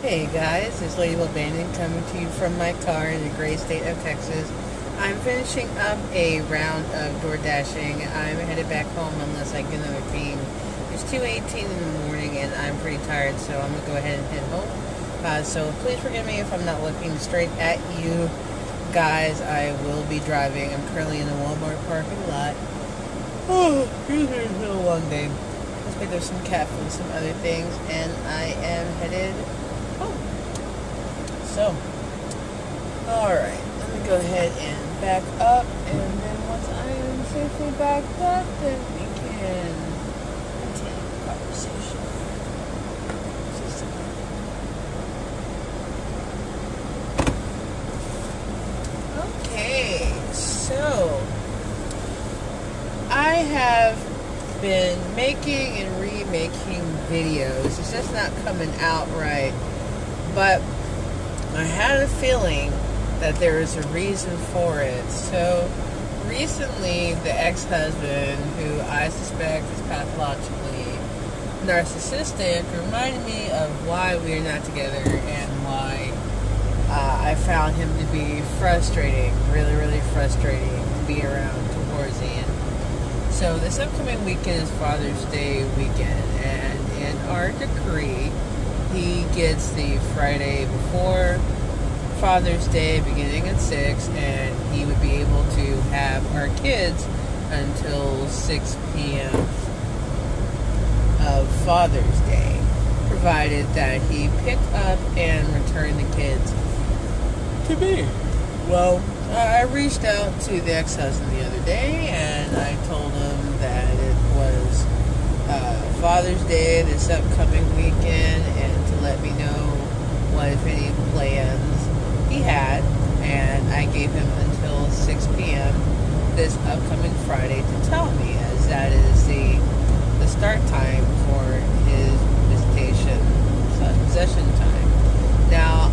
Hey guys, it's Lady Banding coming to you from my car in the great state of Texas. I'm finishing up a round of door dashing. I'm headed back home unless I get another ping. It's 2:18 in the morning and I'm pretty tired, so I'm going to go ahead and head home. So please forgive me if I'm not looking straight at you guys. I will be driving. I'm currently in the Walmart parking lot. Oh, it's been a long day. Let's make there's some cat food, some other things, and I am headed home. So, alright, let me go ahead and back up, and then once I am safely backed up, then we can continue the conversation. Okay, so I have been making and remaking videos. It's just not coming out right, but I had a feeling that there was a reason for it. So recently, the ex-husband, who I suspect is pathologically narcissistic, reminded me of why we are not together and why I found him to be frustrating, really, really frustrating to be around towards the end. So this upcoming weekend is Father's Day weekend, and in our decree, he gets the Friday before Father's Day beginning at 6, and he would be able to have our kids until 6 p.m. of Father's Day, provided that he pick up and return the kids to me. Well, I reached out to the ex-husband the other day, and I told him that it was Father's Day this upcoming weekend, and to let me know what, if any, plans he had. And I gave him until 6 p.m. this upcoming Friday to tell me, as that is the start time for his visitation / possession time. Now,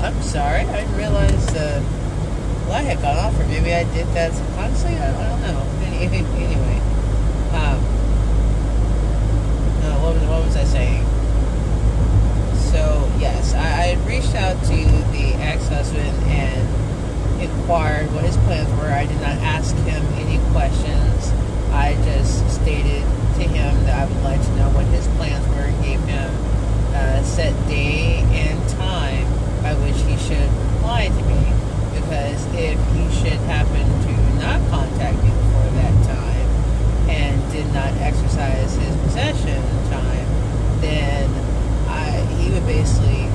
I'm sorry, I didn't realize the light had gone off, or maybe I did that subconsciously, I don't know. Anyway, what was I saying? So, yes, I had reached out to the ex-husband and inquired what his plans were. I did not ask him any questions. I just stated to him that I would like to know what his plans were, and gave him a set day and time by which he should reply to me. Because if he should happen to not contact me before that time and did not exercise his possession time, then he would basically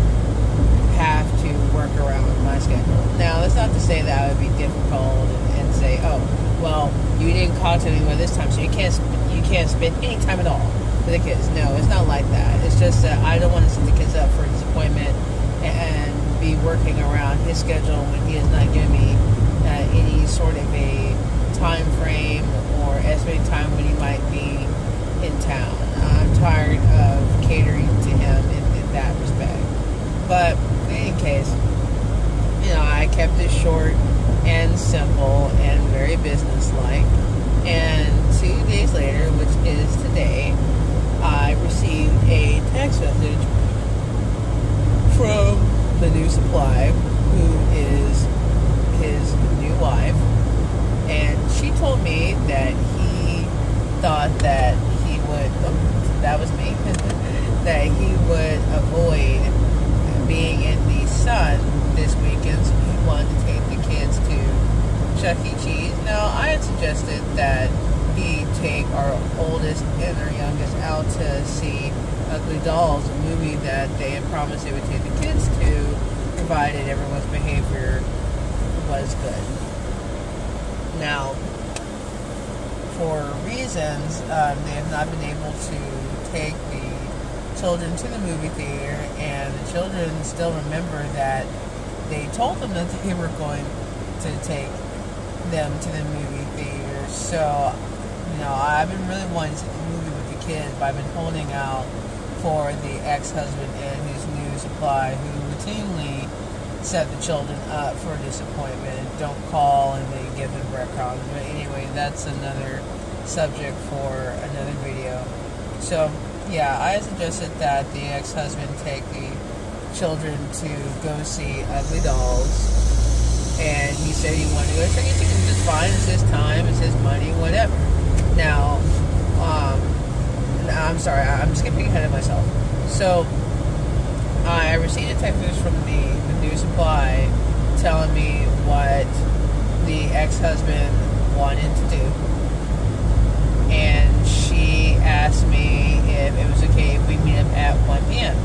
have to work around my schedule. Now, that's not to say that I would be difficult and say, oh, well, you didn't contact me by this time, so you can't spend any time at all with the kids. No, it's not like that. It's just that I don't want to set the kids up for disappointment and be working around his schedule when he has not given me any sort of a time frame or estimated time when he might be in town. I'm tired of catering to him in that respect. But in any case, I kept it short and simple and very businesslike. And 2 days later, which is today, I received a text message from the new supply, who is his new wife, and she told me that he thought that he would, that was me, that he would avoid being in the sun this weekend, so he wanted to take the kids to Chuck E. Cheese. Now, I had suggested that he take our oldest and our youngest out to see Ugly Dolls, a movie that they had promised they would take the kids to, provided everyone's behavior was good. Now, for reasons, they have not been able to take the children to the movie theater, and the children still remember that they told them that they were going to take them to the movie theater. So, I've been really wanting to see the movie with the kids, but I've been holding out for the ex-husband and his new supply, who routinely set the children up for disappointment. Don't call and they give them breadcrumbs. But anyway, that's another subject for another video. So, Yeah, I suggested that the ex-husband take the children to go see Ugly Dolls, and he said he wanted to go trick or treating, which is fine. It's his time, it's his money, whatever. Now, I'm sorry, I'm skipping ahead of myself. So, I received a text message from the new supply telling me what the ex-husband wanted to do, and she asked me if it was okay if we meet up at 1 p.m.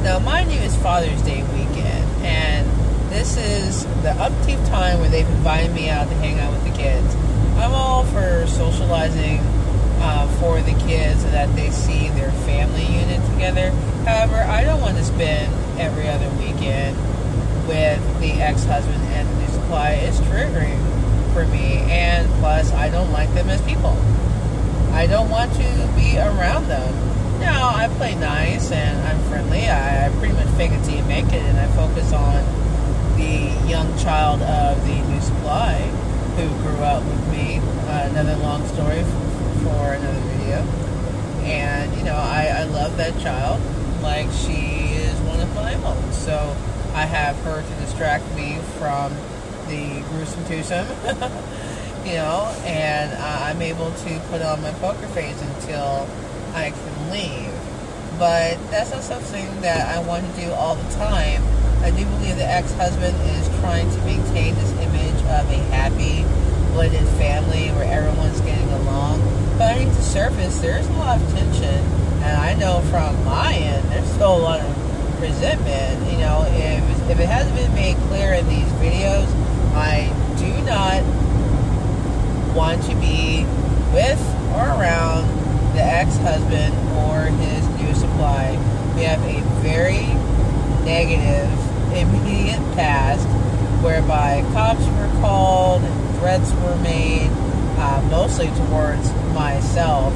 Now, mind you, it's Father's Day weekend, and this is the upkeep time where they've invited me out to hang out with the kids. I'm all for socializing for the kids so that they see their family unit together. However, I don't want to spend every other weekend with the ex-husband and the new supply. It's triggering for me, and plus, I don't like them as people. I don't want to be around them. Now, I play nice and I'm friendly. I pretty much fake it till you make it, and I focus on the young child of the new supply who grew up with me. Another long story for another video. And, I love that child like she is one of my own. So I have her to distract me from the gruesome twosome, and I'm able to put on my poker face until I can leave. But that's not something that I want to do all the time. I do believe the ex-husband is trying to maintain this image of a happy, blended family where everyone's getting along. But underneath the surface, there's a lot of tension. And I know from my end, there's still a lot of resentment. If it hasn't been made clear in these videos, I do not want to be with or around the ex-husband or his new supply. We have a very negative, immediate past whereby cops were called and threats were made, mostly towards myself.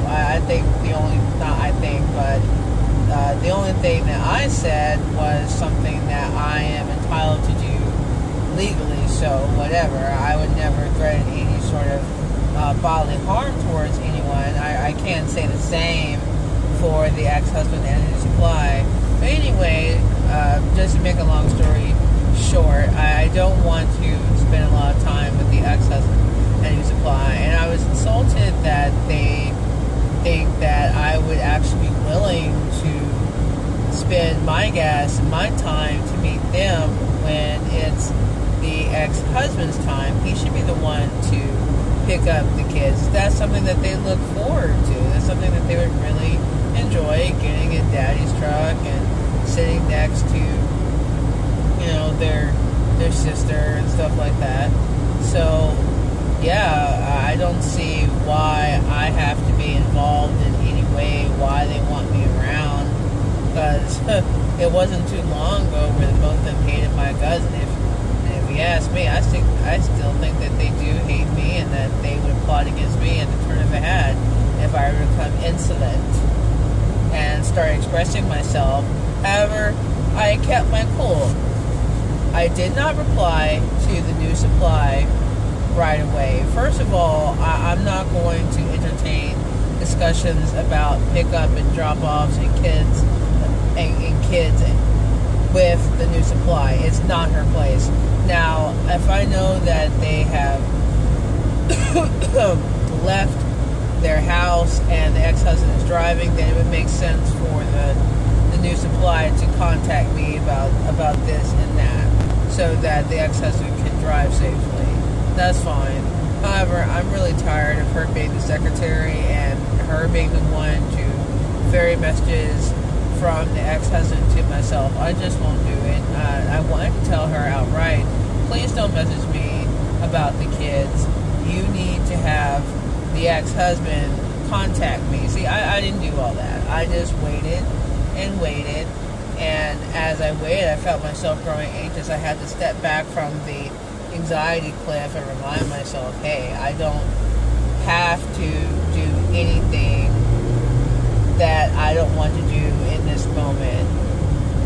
The only thing that I said was something that I am entitled to do legally, so whatever. I would never threaten any sort of bodily harm towards anyone. I can't say the same for the ex-husband and his supply. But anyway, just to make a long story short, I don't want to spend a lot of time with the ex-husband and his supply. And I was insulted that they think that I would actually be willing to spend my gas and my time to meet them when it's the ex-husband's time. He should be the one to pick up the kids. That's something that they look forward to. That's something that they would really enjoy, getting in daddy's truck and sitting next to, their sister and stuff like that. So, yeah, I don't see why I have to be involved in any way, why they want me around, because it wasn't too long ago where both of them hated my cousin. If you ask me, I still think that they do hate me and that they would plot against me at the turn of a hat if I were to become insolent and start expressing myself. However, I kept my cool. I did not reply to the new supply right away. First of all, I'm not going to entertain discussions about pickup and drop-offs and kids with the new supply. It's not her place. Now, if I know that they have left their house and the ex-husband is driving, then it would make sense for the new supply to contact me about this and that, so that the ex-husband can drive safely. That's fine. However, I'm really tired of her being the secretary and her being the one to ferry messages from the ex-husband to myself. I just won't do it. I wanted to tell her outright, please don't message me about the kids. You need to have the ex-husband contact me. See, I didn't do all that. I just waited and waited, and as I waited, I felt myself growing anxious. I had to step back from the anxiety cliff and remind myself, hey, I don't have to do anything that I don't want to do in this moment.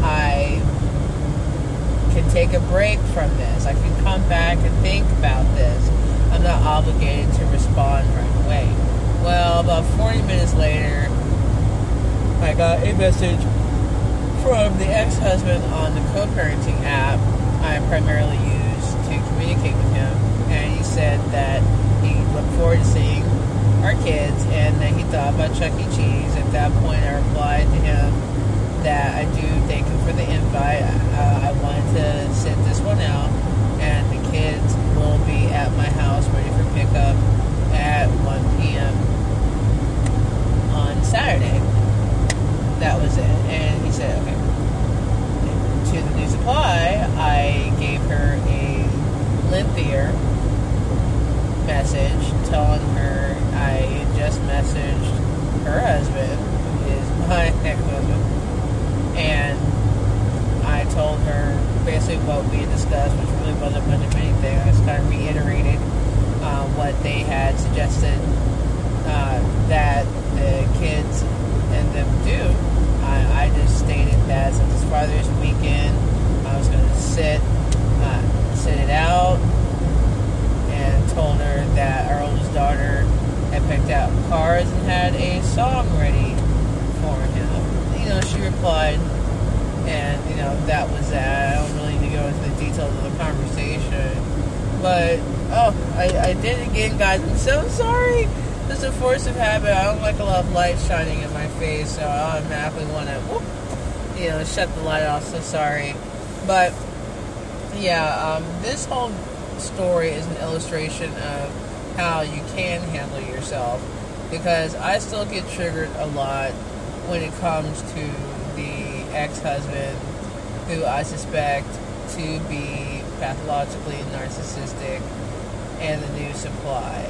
I can take a break from this. I can come back and think about this. I'm not obligated to respond right away. Well, about 40 minutes later, I got a message from the ex-husband on the Coparenting app I primarily use to communicate with him, and he said that he looked forward to seeing our kids and that he thought about Chuck E. Cheese. At that point, I replied to him that I do thank him for the invite. I wanted to sit this one out, and the kids will be at my house ready for pickup at 1 p.m. on Saturday. That was it. And he said, okay. To the new supply, I gave her a lengthier message telling her I just messaged her husband, who is my ex-husband, and I told her basically what we had discussed, which really wasn't much of anything. I just kind of reiterated what they had suggested that the kids and them do. I just stated that since it's Father's weekend, I was going to sit it out, and told her that our oldest daughter had picked out cars and had a song ready for him. She replied, and that was that. I don't really need to go into the details of the conversation, but I did it again, guys. I'm so sorry. It's a force of habit. I don't like a lot of light shining in my face, so I automatically want to, shut the light off. So sorry. But, yeah, this whole story is an illustration of how you can handle yourself, because I still get triggered a lot when it comes to the ex-husband who I suspect to be pathologically narcissistic and the new supply.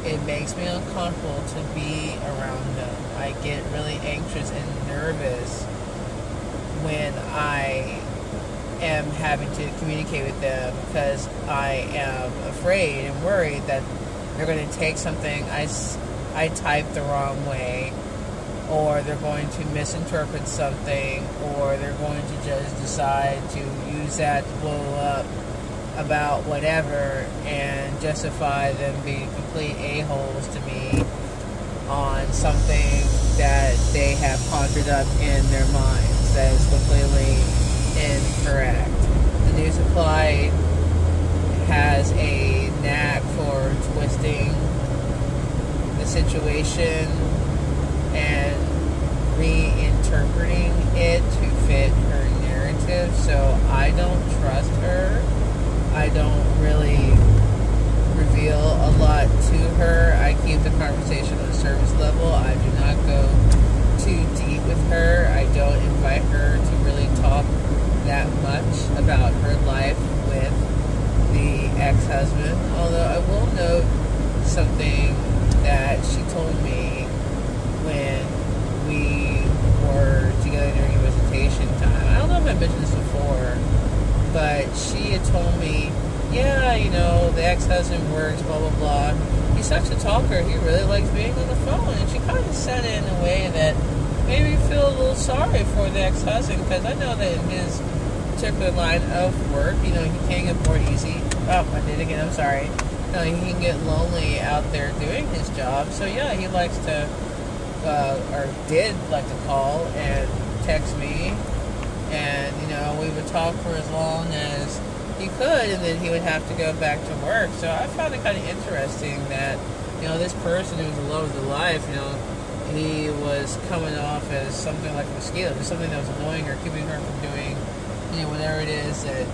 It makes me uncomfortable to be around them. I get really anxious and nervous when I am having to communicate with them, because I am afraid and worried that they're going to take something I typed the wrong way, or they're going to misinterpret something, or they're going to just decide to use that to blow up about whatever and justify them being complete a-holes to me on something that they have conjured up in their minds that is completely incorrect. The new supply has a knack for twisting the situation and reinterpreting it to fit her narrative, so I don't trust her. I don't really reveal a lot to her. I keep the conversation on a surface level. I do not go too deep with her. I don't invite her to really talk that much about her life with the ex-husband. Although I will note something that she told me when we were together during visitation time. I don't know if I mentioned this before, but she had told me, yeah, the ex-husband works, blah, blah, blah. He's such a talker. He really likes being on the phone. And she kind of said it in a way that made me feel a little sorry for the ex-husband, because I know that in his particular line of work, he can't get bored easy. Oh, I did it again. I'm sorry. He can get lonely out there doing his job. So, yeah, he likes to, or did like to call and text me. And, we would talk for as long as he could, and then he would have to go back to work. So I found it kind of interesting that, this person who was the love of the life, he was coming off as something like a mosquito, just something that was annoying her, keeping her from doing, whatever it is that,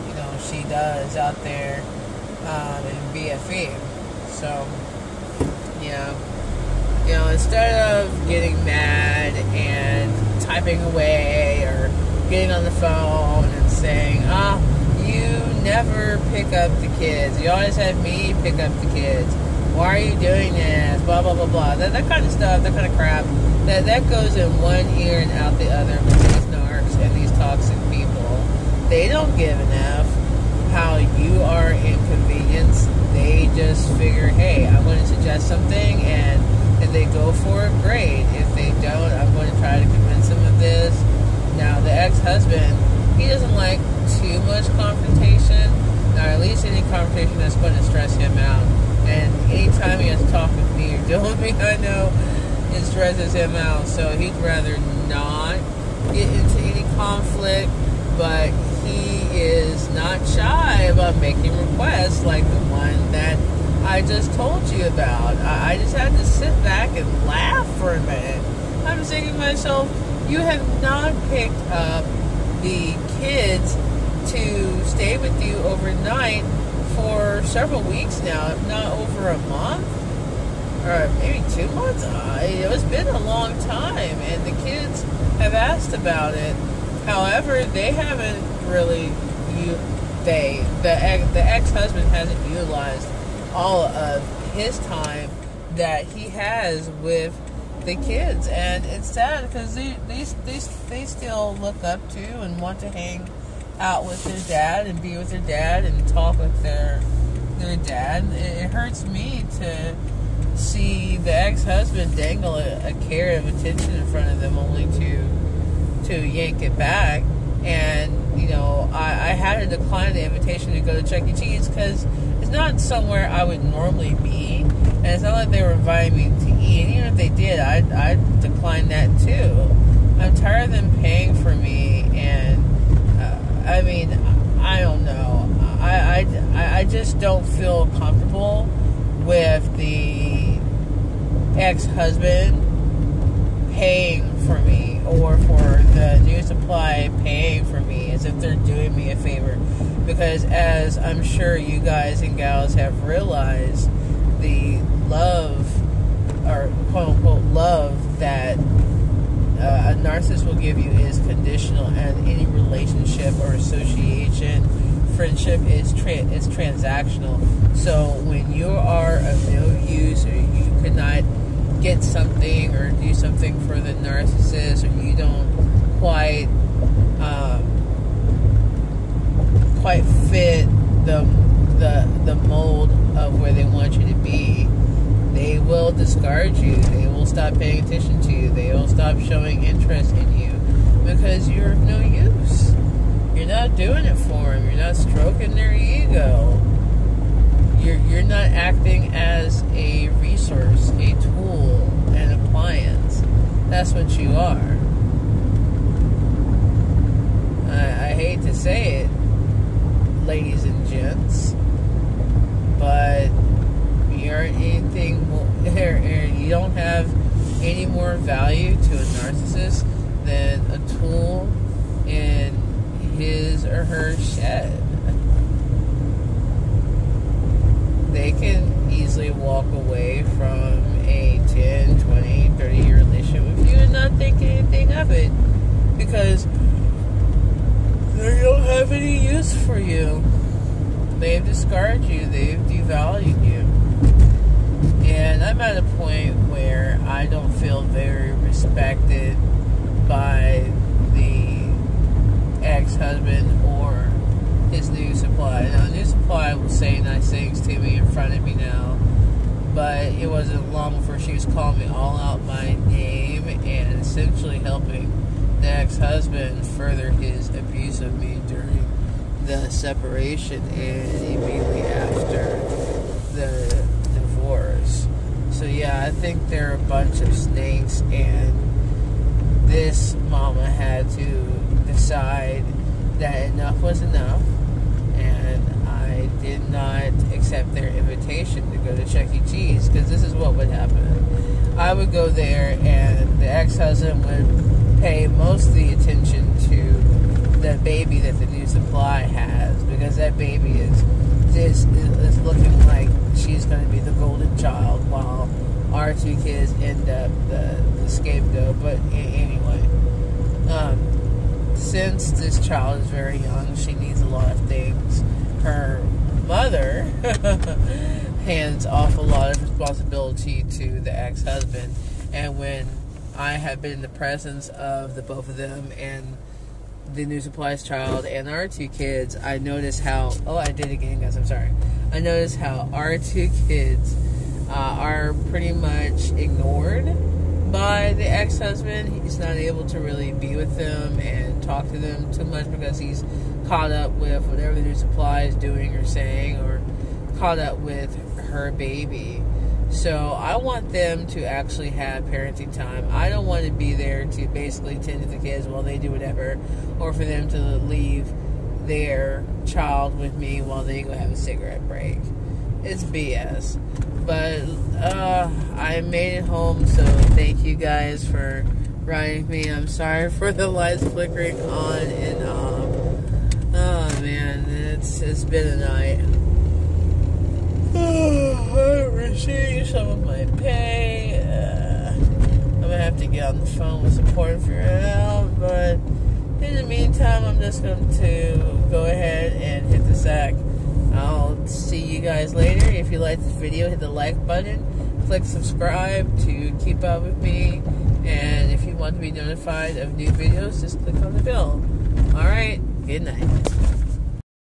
she does out there in BFE. So, yeah. Instead of getting mad and typing away or getting on the phone and saying, you never pick up the kids. You always have me pick up the kids. Why are you doing this? Blah, blah, blah, blah. That kind of stuff, that kind of crap, that goes in one ear and out the other with these narcs and these toxic people. They don't give enough how you are inconvenienced. They just figure, hey, I'm going to suggest something, and if they go for it, great. If they don't, I'm going to try to convince them of this. Now, the ex-husband, he doesn't like too much confrontation, or at least any confrontation that's going to stress him out. And anytime he has to talk with me or deal with me, I know it stresses him out. So he'd rather not get into any conflict, but he is not shy about making requests like the one that I just told you about. I just had to sit back and laugh for a minute. I'm thinking to myself, you have not picked up the kids to stay with you overnight for several weeks now, if not over a month, or maybe 2 months. It's been a long time, and the kids have asked about it. However, they haven't really, the ex-husband hasn't utilized all of his time that he has with the kids, and it's sad because they still look up to and want to hang out with their dad and be with their dad and talk with their dad. It hurts me to see the ex-husband dangle a carrot of attention in front of them only to yank it back. And I had to decline the invitation to go to Chuck E. Cheese because it's not somewhere I would normally be, and it's not like they were inviting me to eat. And even if they did, I'd decline that too. I'm tired of them paying for me, and I don't know. I just don't feel comfortable with the ex-husband paying for me, or for the new supply paying for me, as if they're doing me a favor. Because as I'm sure you guys and gals have realized, the love, or quote-unquote love, that a narcissist will give you is conditional, and any relationship or association, friendship is transactional. So when you are of no use, or you could not get something or do something for the narcissist, or you don't quite fit the mold of where they want you to be, they will discard you. They will stop paying attention to you. They will stop showing interest in you because you're of no use. You're not doing it for them. You're not stroking their ego. You're not acting as a resource, a tool, an appliance. That's what you are. I hate to say it, ladies and gents, but you aren't anything more, you don't have any more value to a narcissist than a tool in his or her shed. They can easily walk away from a 10, 20, 30-year relationship with you and not think anything of it, because they don't have any use for you. They've discarded you. They've devalued you. And I'm at a point where I don't feel very respected by the ex-husband or his new supply. Now, the new supply will say nice things to me in front of me now, but it wasn't long before she was calling me all out my name and essentially helping the ex-husband further his abuse of me during the separation and immediately after the divorce. So yeah, I think they're a bunch of snakes, and this mama had to decide that enough was enough, and I did not accept their invitation to go to Chuck E. Cheese, because this is what would happen. I would go there, and the ex-husband would pay most of the attention to the baby that the new supply has, because that baby is looking like she's going to be the golden child, while our two kids end up the scapegoat. But anyway, since this child is very young, she needs a lot of things. Her mother hands off a lot of responsibility to the ex-husband, and when I have been in the presence of the both of them and the new supplies child and our two kids, I notice how, I did it again, guys, I'm sorry. I notice how our two kids are pretty much ignored by the ex-husband. He's not able to really be with them and talk to them too much because he's caught up with whatever the new supply is doing or saying, or caught up with her baby. So I want them to actually have parenting time. I don't want to be there to basically tend to the kids while they do whatever, or for them to leave their child with me while they go have a cigarette break. It's BS. But I made it home, so thank you guys for riding me. I'm sorry for the lights flickering on and off. Oh man, it's been a night. I received some of my pay. I'm gonna have to get on the phone with support and figure it out. But in the meantime, I'm just going to go ahead and hit the sack. I'll see you guys later. If you like this video, hit the like button. Click subscribe to keep up with me. And if you want to be notified of new videos, just click on the bell. Alright, good night.